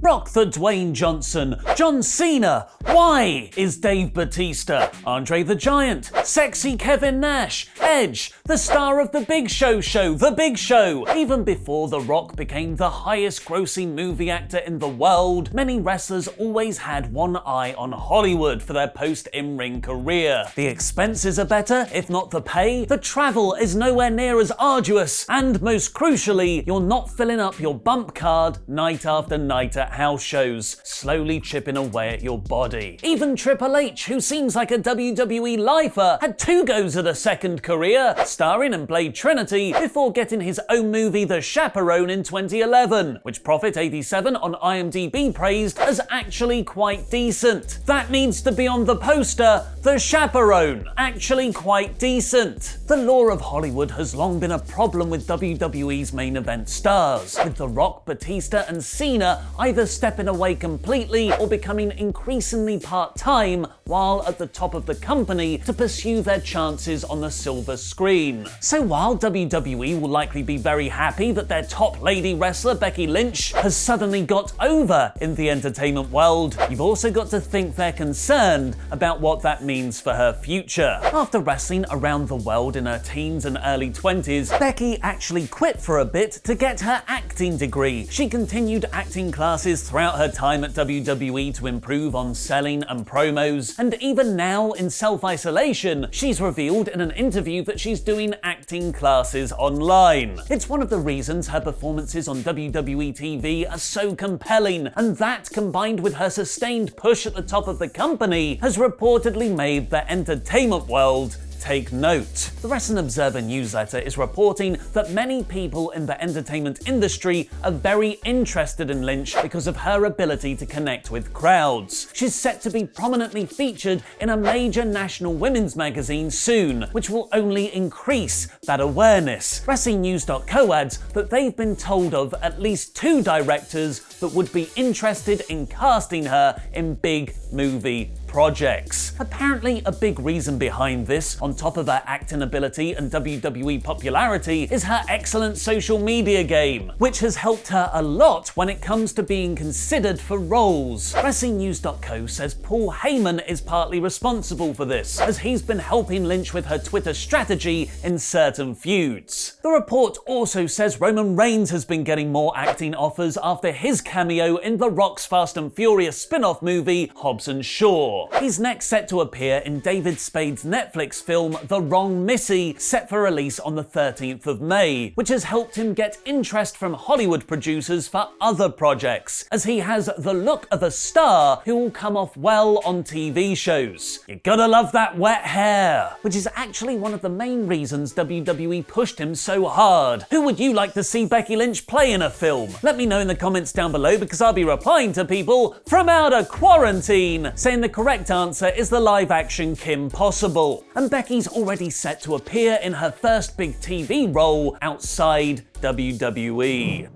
Rock the Dwayne Johnson, John Cena. Why is Dave Bautista, Andre the Giant, sexy Kevin Nash, Edge, the star of The Big Show show, The Big Show. Even before The Rock became the highest grossing movie actor in the world, many wrestlers always had one eye on Hollywood for their post-in-ring career. The expenses are better, if not the pay. The travel is nowhere near as arduous. And most crucially, you're not filling up your bump card night after night at house shows, slowly chipping away at your body. Even Triple H, who seems like a WWE lifer, had 2 goes at a second career, starring in Blade Trinity before getting his own movie The Chaperone in 2011, which Prophet 87 on IMDb praised as actually quite decent. That needs to be on the poster, The Chaperone, actually quite decent. The law of Hollywood has long been a problem with WWE's main event stars, with The Rock, Bautista and Cena either stepping away completely or becoming increasingly part-time while at the top of the company to pursue their chances on the silver screen. So while WWE will likely be very happy that their top lady wrestler Becky Lynch has suddenly got over in the entertainment world, you've also got to think they're concerned about what that means for her future. After wrestling around the world in her teens and early 20s, Becky actually quit for a bit to get her acting degree. She continued acting classes throughout her time at WWE to improve on selling and promos, and even now in self-isolation, she's revealed in an interview that she's doing acting classes online. It's one of the reasons her performances on WWE TV are so compelling, and that combined with her sustained push at the top of the company has reportedly made the entertainment world take note. The Wrestling Observer newsletter is reporting that many people in the entertainment industry are very interested in Lynch because of her ability to connect with crowds. She's set to be prominently featured in a major national women's magazine soon, which will only increase that awareness. WrestlingNews.co adds that they've been told of at least 2 directors that would be interested in casting her in big movie projects. Apparently, a big reason behind this, on top of her acting ability and WWE popularity, is her excellent social media game, which has helped her a lot when it comes to being considered for roles. WrestlingNews.co says Paul Heyman is partly responsible for this, as he's been helping Lynch with her Twitter strategy in certain feuds. The report also says Roman Reigns has been getting more acting offers after his cameo in The Rock's Fast and Furious spin-off movie Hobbs and Shaw. He's next set to appear in David Spade's Netflix film The Wrong Missy, set for release on the 13th of May, which has helped him get interest from Hollywood producers for other projects, as he has the look of a star who will come off well on TV shows. You gotta love that wet hair, which is actually one of the main reasons WWE pushed him so hard. Who would you like to see Becky Lynch play in a film? Let me know in the comments down below, because I'll be replying to people from out of quarantine saying the correct answer is the live-action Kim Possible. And Becky's already set to appear in her first big TV role outside WWE.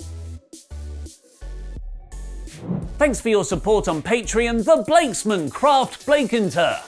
Thanks for your support on Patreon, the Blakesman Craft Blakenter.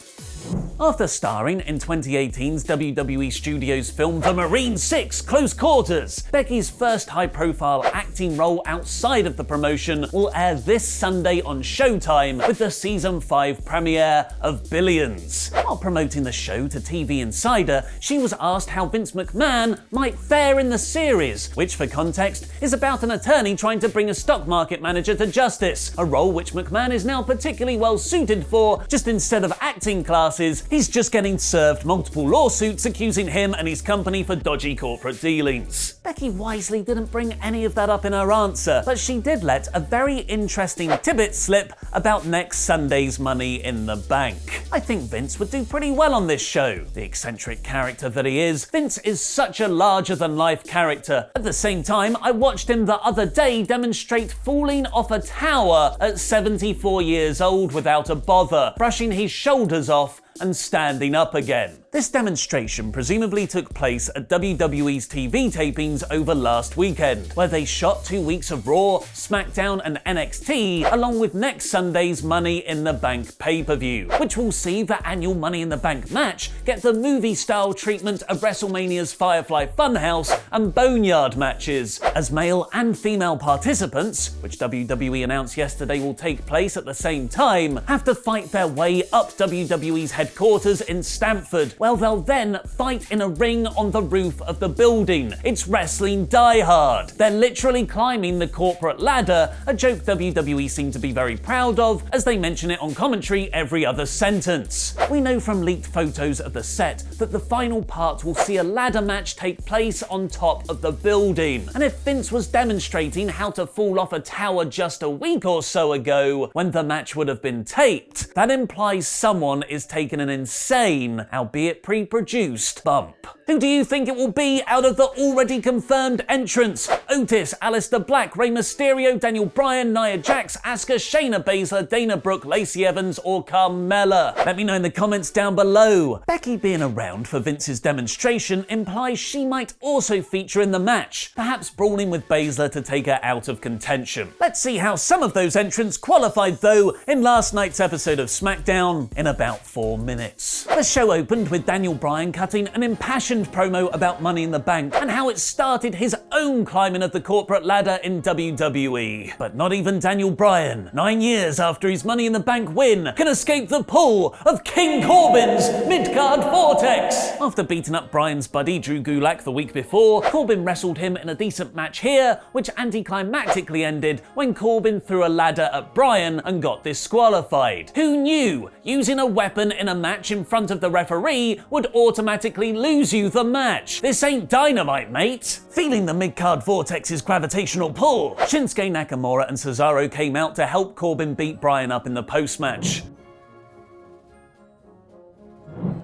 After starring in 2018's WWE Studios film The Marine 6 Close Quarters, Becky's first high-profile acting role outside of the promotion will air this Sunday on Showtime with the Season 5 premiere of Billions. While promoting the show to TV Insider, she was asked how Vince McMahon might fare in the series, which for context is about an attorney trying to bring a stock market manager to justice, a role which McMahon is now particularly well suited for, just instead of acting classes, he's just getting served multiple lawsuits accusing him and his company for dodgy corporate dealings. Becky wisely didn't bring any of that up in her answer, but she did let a very interesting tidbit slip about next Sunday's Money in the Bank. I think Vince would do pretty well on this show. The eccentric character that he is, Vince is such a larger-than-life character. At the same time, I watched him the other day demonstrate falling off a tower at 74 years old without a bother, brushing his shoulders off and standing up again. This demonstration presumably took place at WWE's TV tapings over last weekend, where they shot 2 weeks of Raw, SmackDown and NXT, along with next Sunday's Money in the Bank pay-per-view, which will see the annual Money in the Bank match get the movie-style treatment of WrestleMania's Firefly Funhouse and Boneyard matches, as male and female participants, which WWE announced yesterday will take place at the same time, have to fight their way up WWE's headquarters in Stamford, where they'll then fight in a ring on the roof of the building. It's wrestling Die Hard. They're literally climbing the corporate ladder, a joke WWE seem to be very proud of, as they mention it on commentary every other sentence. We know from leaked photos of the set that the final part will see a ladder match take place on top of the building. And if Vince was demonstrating how to fall off a tower just a week or so ago, when the match would have been taped, that implies someone is taking an insane, albeit pre-produced, bump. Who do you think it will be out of the already confirmed entrants? Otis, Aleister Black, Rey Mysterio, Daniel Bryan, Nia Jax, Asuka, Shayna Baszler, Dana Brooke, Lacey Evans or Carmella? Let me know in the comments down below. Becky being around for Vince's demonstration implies she might also feature in the match, perhaps brawling with Baszler to take her out of contention. Let's see how some of those entrants qualified though in last night's episode of SmackDown in about 4 minutes. The show opened with Daniel Bryan cutting an impassioned promo about Money in the Bank and how it started his own climbing of the corporate ladder in WWE. But not even Daniel Bryan, 9 years after his Money in the Bank win, can escape the pull of King Corbin's mid-card vortex. After beating up Bryan's buddy Drew Gulak the week before, Corbin wrestled him in a decent match here, which anticlimactically ended when Corbin threw a ladder at Bryan and got disqualified. Who knew using a weapon in a match in front of the referee would automatically lose you the match? This ain't Dynamite, mate. Feeling the mid-card vortex's gravitational pull, Shinsuke Nakamura and Cesaro came out to help Corbin beat Bryan up in the post-match.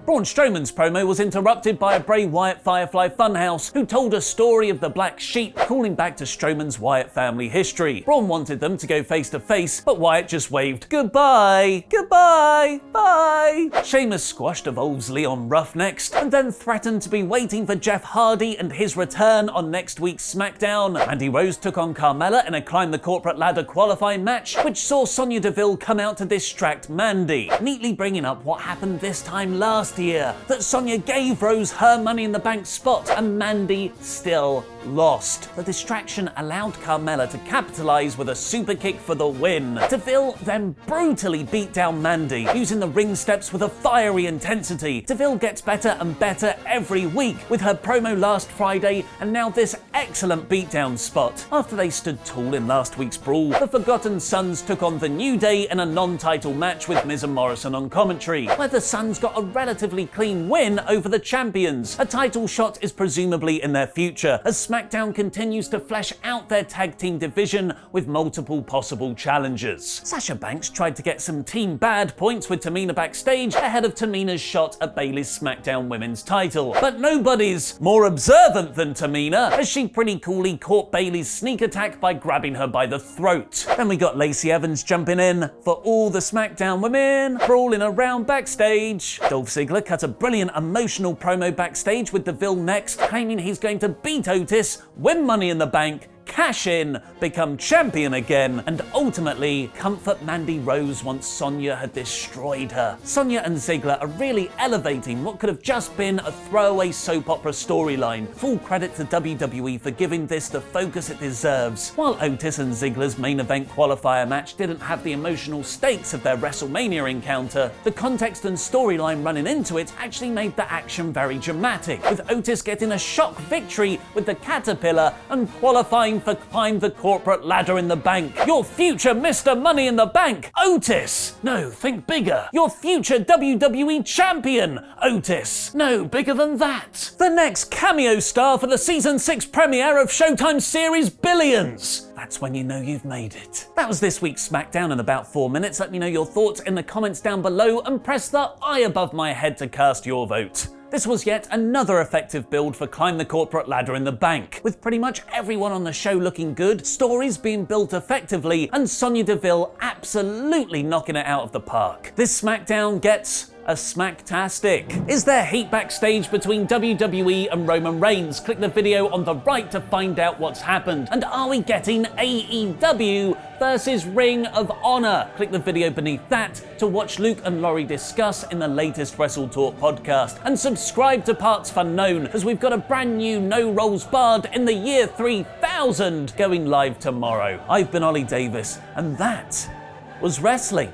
Braun Strowman's promo was interrupted by a Bray Wyatt Firefly Funhouse, who told a story of the Black Sheep, calling back to Strowman's Wyatt family history. Braun wanted them to go face to face, but Wyatt just waved goodbye, goodbye, bye. Sheamus squashed Evolve's Leon Ruff next, and then threatened to be waiting for Jeff Hardy and his return on next week's SmackDown. Mandy Rose took on Carmella in a Climb the Corporate Ladder qualifying match, which saw Sonya Deville come out to distract Mandy, neatly bringing up what happened this time last year, that Sonya gave Rose her Money in the Bank spot and Mandy still lost. The distraction allowed Carmella to capitalize with a super kick for the win. Deville then brutally beat down Mandy, using the ring steps with a fiery intensity. Deville gets better and better every week, with her promo last Friday and now this excellent beatdown spot. After they stood tall in last week's brawl, the Forgotten Sons took on the New Day in a non-title match with Miz and Morrison on commentary, where the Sons got a relatively clean win over the champions. A title shot is presumably in their future, as SmackDown continues to flesh out their tag team division with multiple possible challengers. Sasha Banks tried to get some Team Bad points with Tamina backstage ahead of Tamina's shot at Bayley's SmackDown Women's title, but nobody's more observant than Tamina, as she pretty coolly caught Bayley's sneak attack by grabbing her by the throat. Then we got Lacey Evans jumping in for all the SmackDown women brawling around backstage. Dolph Ziggler cut a brilliant emotional promo backstage with Deville next, claiming he's going to beat Otis, win Money in the Bank, cash in, become champion again, and ultimately comfort Mandy Rose once Sonya had destroyed her. Sonya and Ziggler are really elevating what could have just been a throwaway soap opera storyline. Full credit to WWE for giving this the focus it deserves. While Otis and Ziggler's main event qualifier match didn't have the emotional stakes of their WrestleMania encounter, the context and storyline running into it actually made the action very dramatic, with Otis getting a shock victory with the Caterpillar and qualifying for Climb the Corporate Ladder in the Bank. Your future Mr. Money in the Bank, Otis! No, think bigger. Your future WWE Champion, Otis! No, bigger than that. The next cameo star for the Season 6 premiere of Showtime's series Billions. That's when you know you've made it. That was this week's SmackDown in about 4 minutes. Let me know your thoughts in the comments down below and press the I above my head to cast your vote. This was yet another effective build for Climb the Corporate Ladder in the Bank, with pretty much everyone on the show looking good, stories being built effectively, and Sonya Deville absolutely knocking it out of the park. This SmackDown gets a smacktastic? Is there heat backstage between WWE and Roman Reigns? Click the video on the right to find out what's happened. And are we getting AEW versus Ring of Honor? Click the video beneath that to watch Luke and Laurie discuss in the latest WrestleTalk podcast. And subscribe to Parts Unknown, as we've got a brand new No Rolls Barred in the year 3000 going live tomorrow. I've been Ollie Davis, and that was wrestling.